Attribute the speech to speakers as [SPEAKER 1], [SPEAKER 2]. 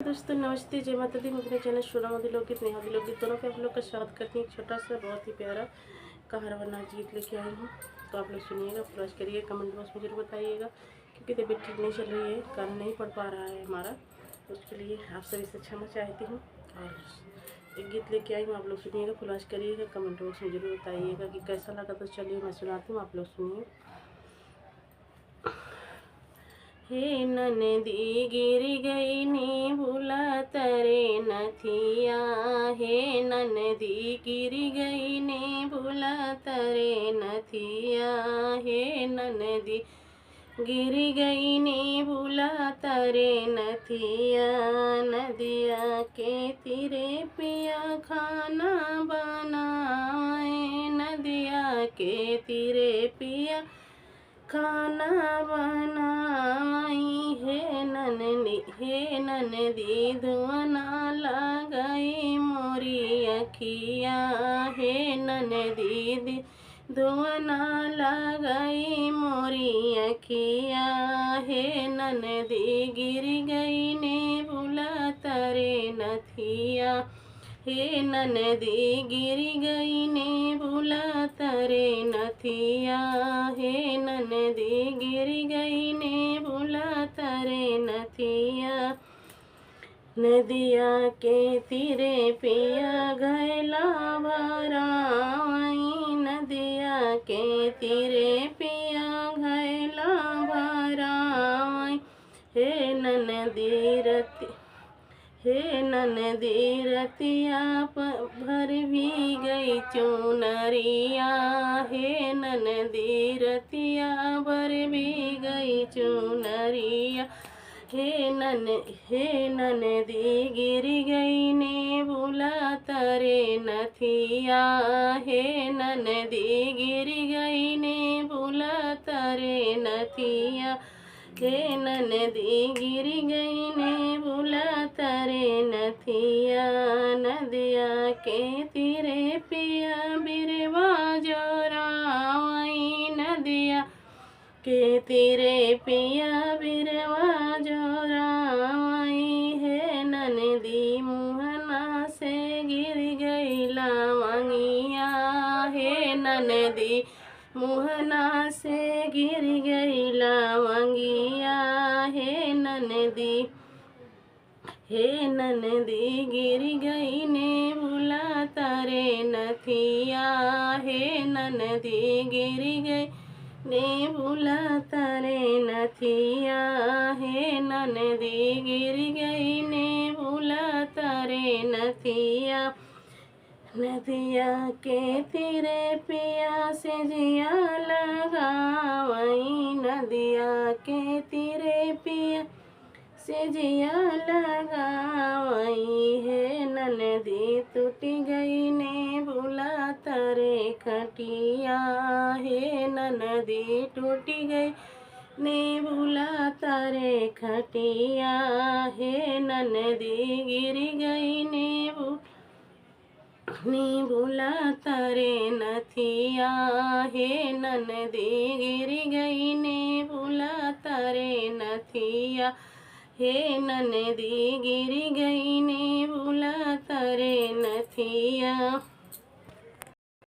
[SPEAKER 1] दोस्तों नमस्ते, जय माता दी। मेरे चैनल सोनामदी लोकगीत नेहादी लोकगीत दोनों पे आप लोग का स्वागत करती हूँ। एक छोटा सा बहुत ही प्यारा कहारवाना गीत लेके आई हूँ, तो आप लोग सुनिएगा, फॉलो करिएगा, कमेंट बॉक्स में जरूर बताइएगा। क्योंकि तबीयत ठीक नहीं चल रही है, कान नहीं पढ़ पा रहा है हमारा, तो उसके लिए आप सभी से क्षमा चाहती हूँ। और एक गीत लेके आई हूँ, आप लोग सुनिएगा, फॉलो करिएगा, कमेंट बॉक्स में जरूर बताइएगा कि कैसा लगा। तो चलिए मैं सुनाती हूँ, आप लोग सुनिए। हे ननदी गिर गई नी भूला तरे नथिया, हे ननदी गिर गई नी भूला तरे नथिया, हे ननदी गिर गई नी भूला तरे नथिया। नदिया के तीरे पिया खाना बनाए, नदिया के तीरे पिया खाना बनाई, हे ननदी धुआं ना लगाई मोरी अखिया, हे ननदी धुआं ना लगाई मोरी अखिया, हे ननदी गिर गई ने भूला तरे नथिया, हे ननदी गिर गई ने भूला तरे नथिया, हे ननदी गिर गई ने भूला तरे नथिया। नदिया के तीरे पिया घैला भराई, नदिया के तीरे पिया घैला भराई, हे ननदी रतिया भर भी गई चुनरिया, हे ननदी रतिया भर भी गई चुनरिया, हे ननदी गिर गई ने भूला तरे नथिया, हे ननदी गिर गई ने भूला तरे नथिया, हे ननदी गिर गई ने भूला तरे नथिया। नदिया के तीरे पिया बिरवा जोराई, नदिया के तीरे पिया बिरवा जोराई, हे ननदी मुहना से गिर गई लवंगिया, हे ननदी मुहना से गिर गई लवंगिया, हे ननदी गिर गई ने भूला तरे नथिया, हे ननदी गिर गई ने भूला तरे नथिया, हे ननदी गिर गई ने भूला तरे नथिया। नदिया के तीरे पिया से जिया लगावई, नदिया के तीरे पिया से जिया लगावई, हे ननदी टूट गई ने भूला तरे खटिया, हे ननदी टूट गई ने भूला तरे खटिया, हे ननदी गिर गई ने भूला तरे नथिया, हे ननदी गिर गई ने भूला तरे नथिया, हे ननदी गिर गई ने भूला तरे नथिया।